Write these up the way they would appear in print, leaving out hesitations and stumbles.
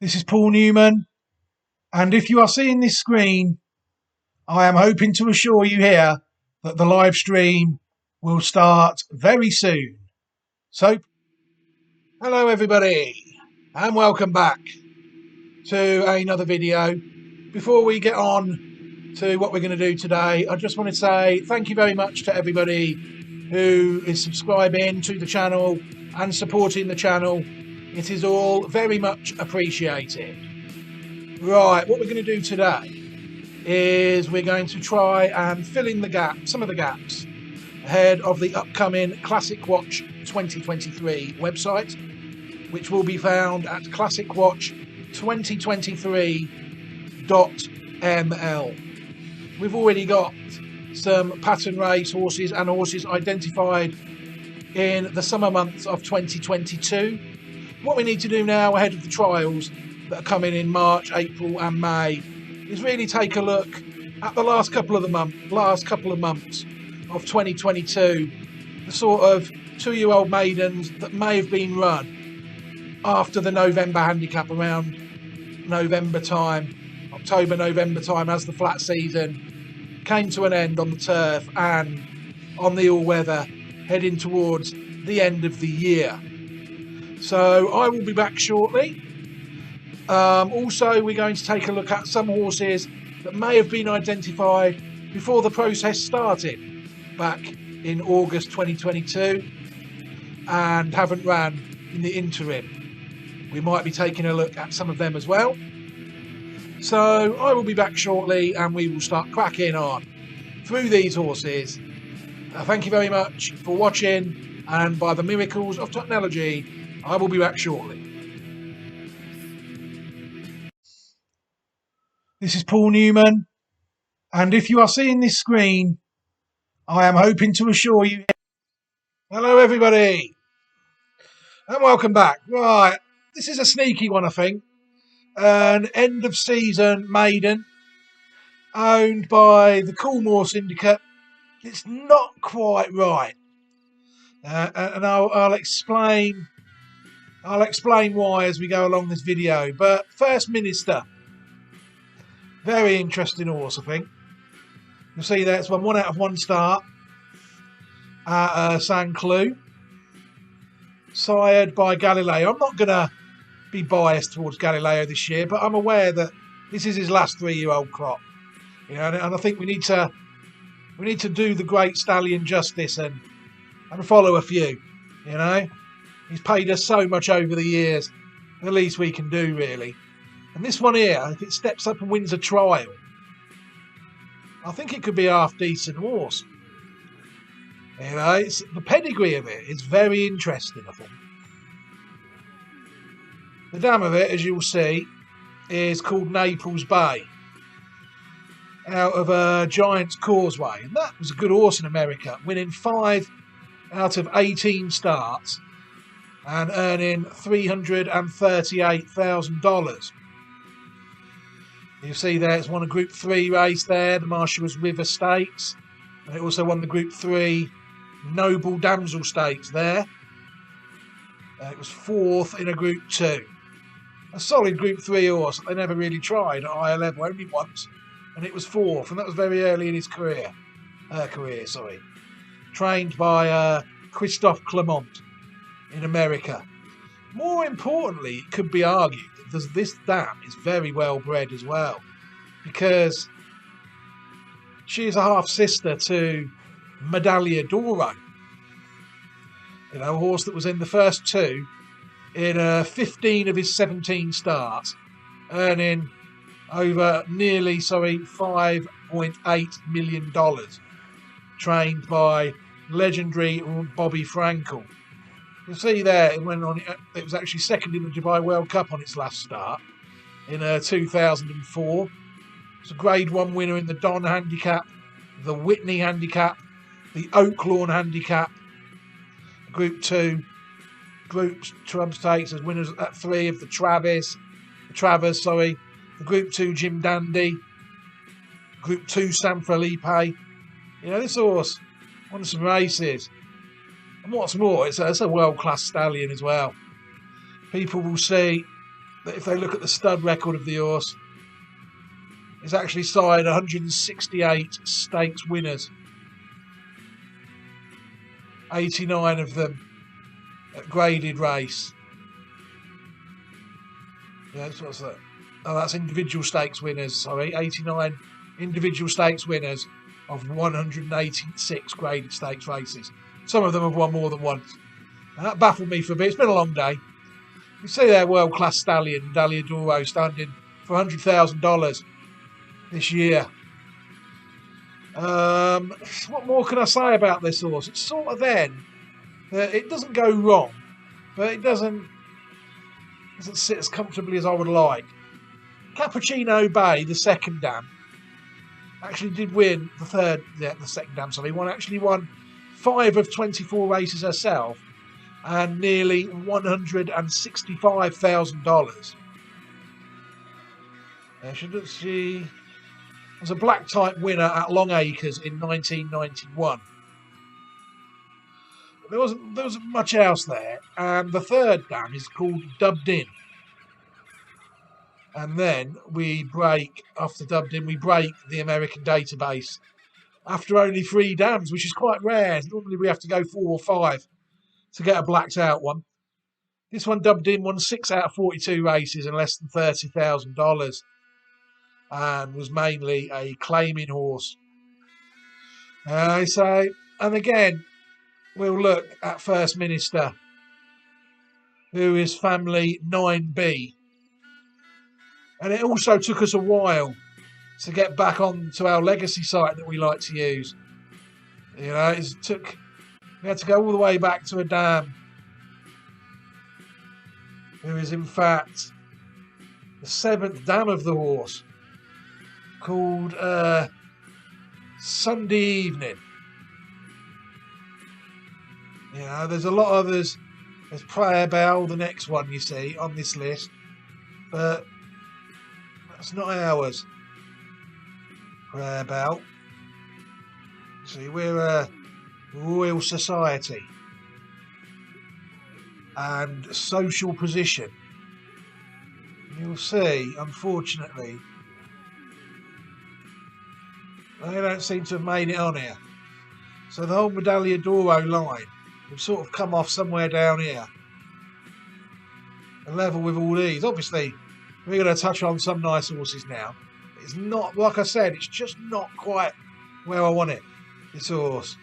This is Paul Newman, and if you are seeing this screen, I am hoping to assure you here that the live stream will start very soon. So, hello everybody, and welcome back to another video. Before we get on to what we're going to do today, I just want to say thank you very much to everybody who is subscribing to the channel and supporting the channel. It is all very much appreciated. Right, what we're going to do today is we're going to try and fill in some of the gaps ahead of the upcoming Classic Watch 2023 website, which will be found at classicwatch2023.ml. We've already got some pattern race horses and horses identified in the summer months of 2022. What we need to do now ahead of the trials that are coming in March, April and May is really take a look at the last couple of months of 2022, the sort of 2-year-old maidens that may have been run after the November handicap, around November time, October, November time, as the flat season came to an end on the turf and on the all-weather, heading towards the end of the year. So I will be back shortly. Also, we're going to take a look at some horses that may have been identified before the process started back in August 2022 and haven't ran in the interim. We might be taking a look at some of them as well. So I will be back shortly and we will start cracking on through these horses. Thank you very much for watching, and by the miracles of technology, I will be back shortly. This is Paul Newman, and if you are seeing this screen, I am hoping to assure you. Hello everybody, and welcome back. Right, this is a sneaky one, I think. An end of season maiden owned by the Coolmore Syndicate. It's not quite right, and I'll explain why as we go along this video. But First Minister, very interesting horse, I think. You'll see there it's won 1 out of 1 start at Saint Cloud, sired by Galileo. I'm not going to be biased towards Galileo this year, but I'm aware that this is his last 3-year-old crop. You know, and I think we need to do the great stallion justice and follow a few. You know, he's paid us so much over the years. The least we can do, really. And this one here, if it steps up and wins a trial, I think it could be a half-decent horse. You know, the pedigree of it is very interesting, I think. The dam of it, as you'll see, is called Naples Bay, out of Giant's Causeway. And that was a good horse in America, winning 5 out of 18 starts and earning $338,000. You see there, it's won a Group 3 race there, the Marshalls River Stakes. And it also won the Group 3 Noble Damsel Stakes there. It was 4th in a Group 2. A solid Group 3 horse that they never really tried at higher level, only once. And it was 4th, and that was very early in his career. Trained by Christophe Clement in America. More importantly, it could be argued that this dam is very well bred as well, because she is a half sister to Medaglia d'Oro. You know, a horse that was in the first 2 in 15 of his 17 starts, earning over $5.8 million. Trained by legendary Bobby Frankel. You'll see there it went on. It was actually second in the Dubai World Cup on its last start in 2004. It's a Grade 1 winner in the Don Handicap, the Whitney Handicap, the Oaklawn Handicap, Group 2, Group Trump Stakes as winners at 3 of the Travers, the Group 2 Jim Dandy, Group 2 San Felipe. You know, this horse won some races. And what's more, it's a world-class stallion as well. People will see that if they look at the stud record of the horse, he's actually sired 168 stakes winners. 89 of them at graded race. Yes, what's that? Oh, that's individual stakes winners, sorry. 89 individual stakes winners of 186 graded stakes races. Some of them have won more than once. And that baffled me for a bit. It's been a long day. You see their world-class stallion, Dalia Doro, standing for $100,000 this year. What more can I say about this horse? It's sort of then that it doesn't go wrong, but it doesn't sit as comfortably as I would like. Cappuccino Bay, the second dam, actually did win the second dam, sorry, actually won 5 of 24 races herself and nearly $165,000. She was a black type winner at Long Acres in 1991. There wasn't much else there, and the third dam is called Dubbed In. And then we break, after Dubbed In, we break the American database after only 3 dams, which is quite rare. Normally we have to go 4 or 5 to get a blacked out one. This one, Dubbed In, won 6 out of 42 races and less than $30,000, and was mainly a claiming horse. And again, we'll look at First Minister, who is family 9B. And it also took us a while to get back onto our legacy site that we like to use. You know, we had to go all the way back to a dam who is in fact the 7th dam of the horse, called Sunday Evening. You know, there's a lot of others. There's Prayer Bell, the next one you see on this list, but that's not ours. Prayer Bell. See, we're a royal society and social position. You'll see, unfortunately, they don't seem to have made it on here. So the whole Medaglia d'Oro line will sort of come off somewhere down here. A level with all these. Obviously, we're going to touch on some nice horses now. It's not, like I said, it's just not quite where I want it, this horse.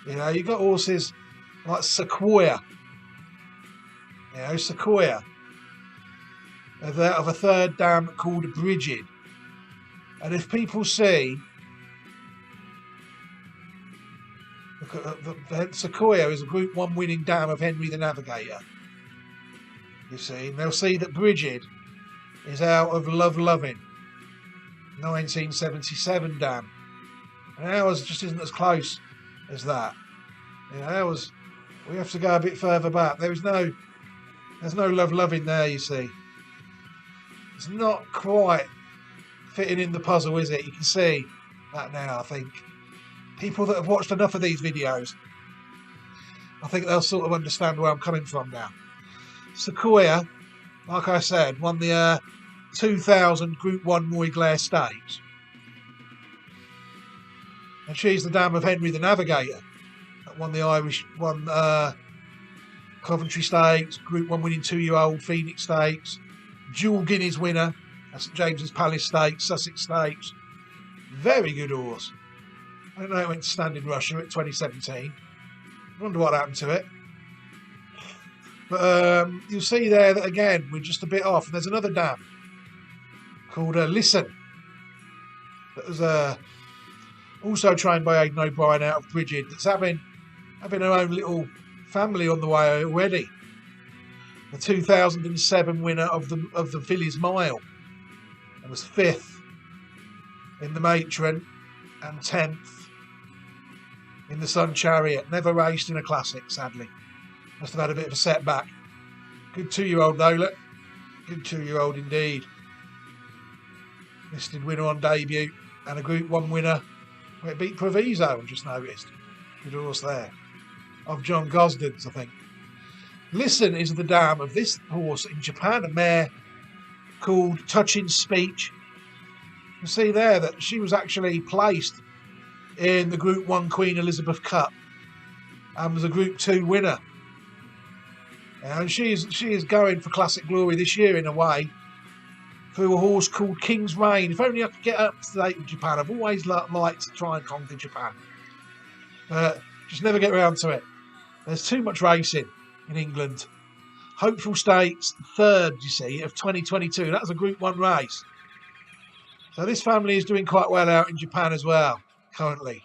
You know, you've got horses like Sequoia. You know, Sequoia. Of a third dam called Brigid. And if people see, the Sequoia is a Group 1 winning dam of Henry the Navigator. You see, and they'll see that Brigid is out of Love Loving, 1977 dam. And ours just isn't as close as that. You know, ours, we have to go a bit further back. There's no Love Loving there, you see. It's not quite fitting in the puzzle, is it? You can see that now, I think. People that have watched enough of these videos, I think they'll sort of understand where I'm coming from now. Sequoia, like I said, won the 2000 Group 1 Roy Glare Stakes. And she's the dam of Henry the Navigator. That won the Coventry Stakes, Group 1 winning 2-year-old Phoenix Stakes, dual Guineas winner at St James's Palace Stakes, Sussex Stakes. Very good horse. I don't know, it went to stand in Russia at 2017. I wonder what happened to it. But you'll see there that again, we're just a bit off. And there's another dam called Listen. That was also trained by Aidan O'Brien out of Brigid. That's having her own little family on the way already. The 2007 winner of the Villiers Mile. And was 5th in the Matron and 10th in the Sun Chariot. Never raced in a classic, sadly. Must have had a bit of a setback. Good 2-year-old though, look. Good 2-year-old indeed. Listed winner on debut and a Group 1 winner. It beat Proviso, I just noticed. Good horse there. Of John Gosden's, I think. Listen is the dam of this horse in Japan, a mare called Touching Speech. You see there that she was actually placed in the Group 1 Queen Elizabeth Cup and was a Group 2 winner. And she is going for classic glory this year in a way through a horse called King's Reign. If only I could get up to date with Japan. I've always liked to try and conquer Japan, but just never get around to it. There's too much racing in England. Hopeful Stakes, third, you see, of 2022. That was a Group 1 race. So this family is doing quite well out in Japan as well, currently,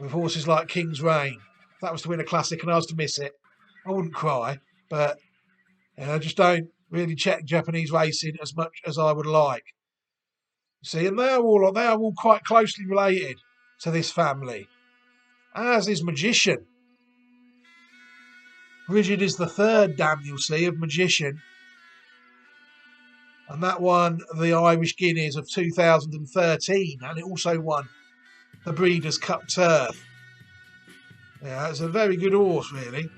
with horses like King's Reign. If that was to win a classic and I was to miss it, I wouldn't cry, but I just don't really check Japanese racing as much as I would like. You see, and they are all quite closely related to this family, as is Magician. Bridget is the third dam, you'll see, of Magician. And that won the Irish Guineas of 2013, and it also won the Breeders' Cup Turf. Yeah, it's a very good horse, really.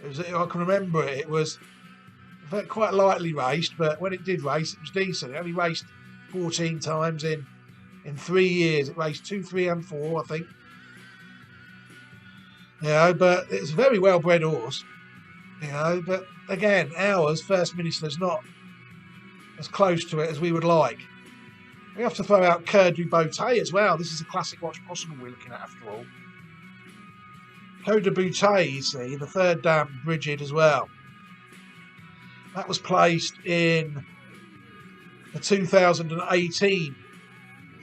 I can remember it. It was quite lightly raced, but when it did race, it was decent. It only raced 14 times in 3 years. It raced 2, 3, and 4, I think. But it's a very well-bred horse. But again, ours, First Minister's not as close to it as we would like. We have to throw out Cœur du Beauté as well. This is a classic What's Possible we're looking at after all. Cœur du Beauté, you see, the third dam, Bridget as well. That was placed in the 2018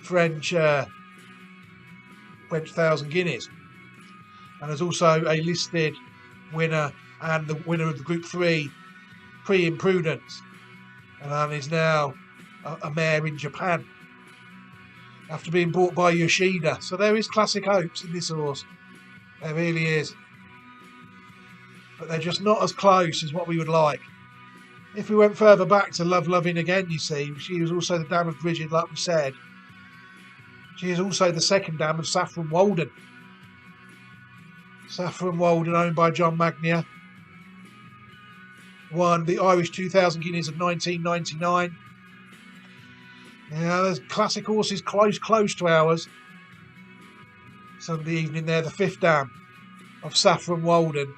French 1,000 Guineas. And there's also a listed winner and the winner of the Group 3 Pre-Imprudence. And is now a mare in Japan after being bought by Yoshida. So there is classic hopes in this horse. There really is. But they're just not as close as what we would like. If we went further back to Love Loving again, you see, she was also the dam of Bridget, like we said. She is also the second dam of Saffron Walden. Saffron Walden, owned by John Magnier, won the Irish 2,000 Guineas of 1999. There's classic horses close to ours. Sunday evening there, the fifth dam of Saffron Walden.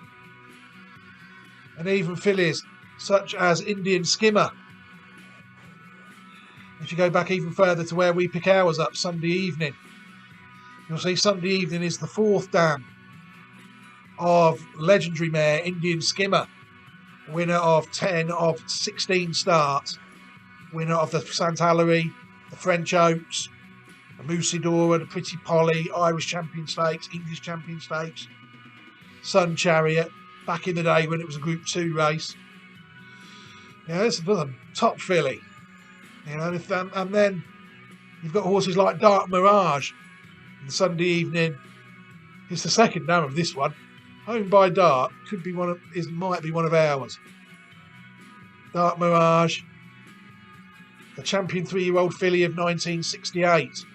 And even fillies such as Indian Skimmer. If you go back even further to where we pick ours up, Sunday evening, you'll see Sunday evening is the fourth dam of legendary mare Indian Skimmer, winner of 10 of 16 starts, winner of the St Hilary, the French Oaks, the Musidora, the Pretty Polly, Irish Champion Stakes, English Champion Stakes, Sun Chariot, back in the day when it was a Group 2 race. This is a top filly. And then you've got horses like Dark Mirage. And Sunday evening is the second dam of this one, owned by Dark. Might be one of ours. Dark Mirage, the champion 3-year-old filly of 1968.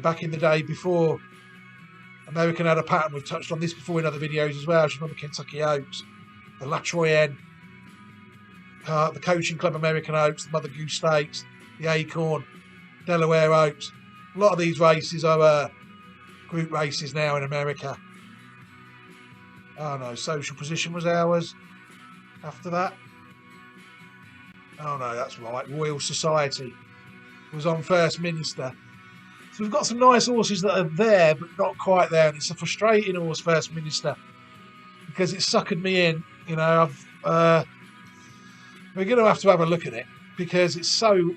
Back in the day before American had a pattern, we've touched on this before in other videos as well. Just remember Kentucky Oaks, the La Troyenne, the Coaching Club American Oaks, the Mother Goose Stakes, the Acorn, Delaware Oaks. A lot of these races are group races now in America. Oh no, Social Position was ours after that. Oh no, that's right, Royal Society was on First Minister. So we've got some nice horses that are there but not quite there, and it's a frustrating horse, First Minister, because it's suckered me in. We're going to have a look at it because it's so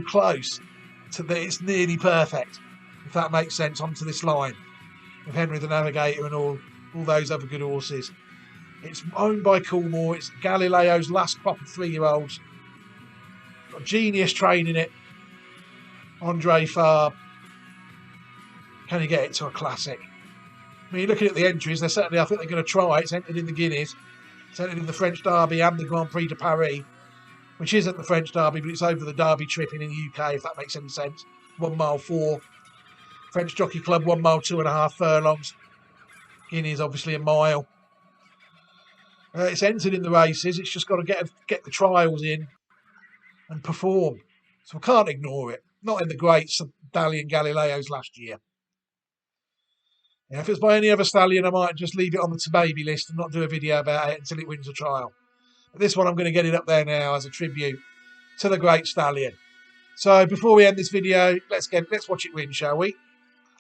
close to that it's nearly perfect, if that makes sense, onto this line with Henry the Navigator and all those other good horses. It's owned by Coolmore. It's Galileo's last crop of 3-year-olds. Got genius training it. Andre Farb. Can he get it to a classic? I mean, you're looking at the entries. I think they're going to try. It's entered in the Guineas. It's entered in the French Derby and the Grand Prix de Paris, which isn't the French Derby, but it's over the Derby tripping in the UK, if that makes any sense. 1 mile 4. French Jockey Club, 1 mile 2.5 furlongs. Guineas, obviously, a mile. It's entered in the races. It's just got to get the trials in and perform. So I can't ignore it. Not in the great Stallion Galileos last year. If it's by any other stallion, I might just leave it on the baby list and not do a video about it until it wins a trial. But this one, I'm going to get it up there now as a tribute to the great stallion. So before we end this video, let's watch it win, shall we?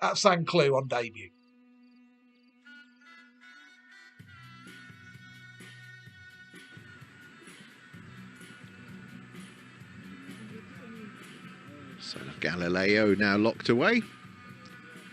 At Saint Cloud on debut. Son of Galileo now locked away.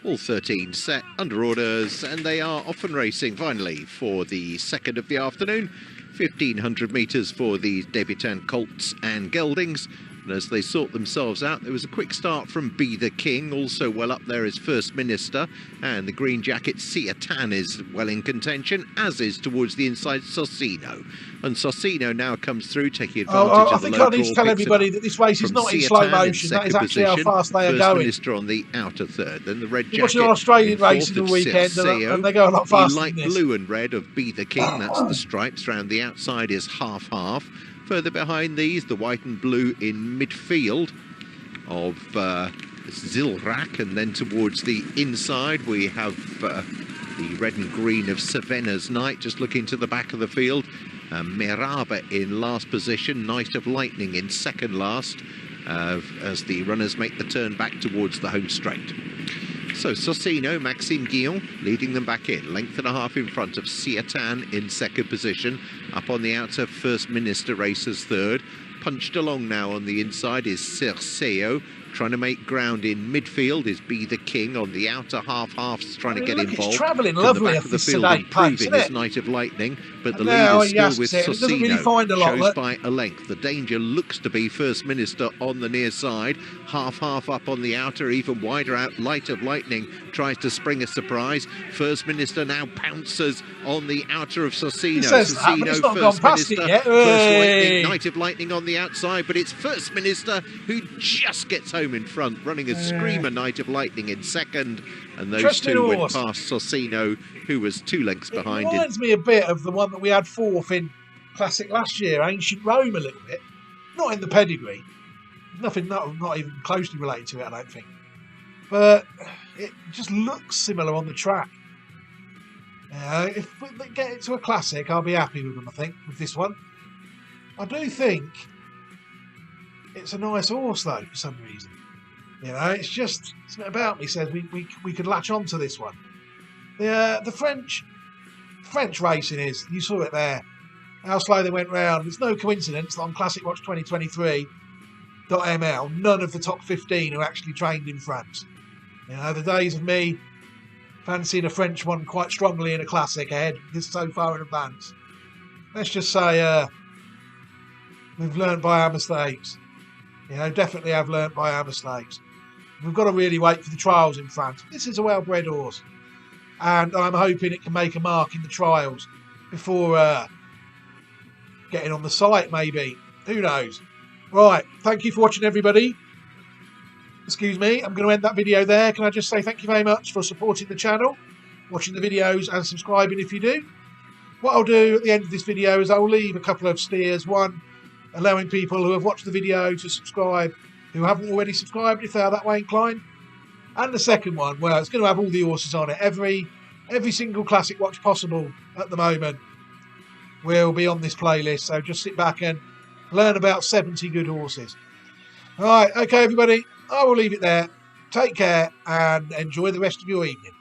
All 13 set under orders, and they are off and racing finally for the second of the afternoon. 1,500 metres for the debutant colts and geldings. And as they sort themselves out, there was a quick start from Be the King. Also well up there is First Minister, and the green jacket Ciatan is well in contention, as is towards the inside Socino. And Socino now comes through, taking advantage of the low draw. I think I need to tell everybody that this race is not in slow motion. That is actually how fast they are going. First Minister on the outer third. Then the red jacket. You're watching an Australian race in the weekend, and they go a lot faster. The light blue and red of Be the King, that's the stripes. Round the outside is half-half. Further behind these, the white and blue in midfield of Zilrak, and then towards the inside we have the red and green of Savannah's Knight, just looking to the back of the field. Meraba in last position, Knight of Lightning in second last, as the runners make the turn back towards the home straight. So Socino, Maxime Guillon leading them back in, length and a half in front of Ciatan in second position. Up on the outer, First Minister races third. Punched along now on the inside is Cerceo. Trying to make ground in midfield is Be the King. On the outer half's trying to get involved. It's travelling lovely at the field, improving his Knight of Lightning, but the lead is still with Socino. Really shows by a length. The danger looks to be First Minister on the near side. Half up on the outer, even wider out. Light of Lightning tries to spring a surprise. First Minister now pounces on the outer of Socino. Socino, First Minister, First Lightning, Knight of Lightning on the outside, but it's First Minister who just gets home in front, running a screamer. Knight of Lightning in second, and those two went past Socino, who was 2 lengths behind. It reminds me a bit of the one that we had fourth in Classic last year, Ancient Rome, a little bit. Not in the pedigree, nothing, not even closely related to it, I don't think. But it just looks similar on the track. If they get it to a classic, I'll be happy with them, I think, with this one. I do think it's a nice horse, though, for some reason. It's just something about me says we could latch on to this one. The French racing is, you saw it there, how slow they went round. It's no coincidence that on Classic Watch 2023.ml, none of the top 15 are actually trained in France. The days of me fancying a French one quite strongly in a classic ahead is so far in advance. Let's just say we've learned by our mistakes. Definitely have learnt by our mistakes. We've got to really wait for the trials in France. This is a well-bred horse, and I'm hoping it can make a mark in the trials before getting on the site, maybe. Who knows? Right, thank you for watching, everybody. Excuse me, I'm going to end that video there. Can I just say thank you very much for supporting the channel, watching the videos and subscribing if you do. What I'll do at the end of this video is I'll leave a couple of steers. One, allowing people who have watched the video to subscribe, who haven't already subscribed if they are that way inclined. And the second one, well, it's going to have all the horses on it. Every single Classic Watch possible at the moment will be on this playlist. So just sit back and learn about 70 good horses. All right, okay, everybody, I will leave it there. Take care and enjoy the rest of your evening.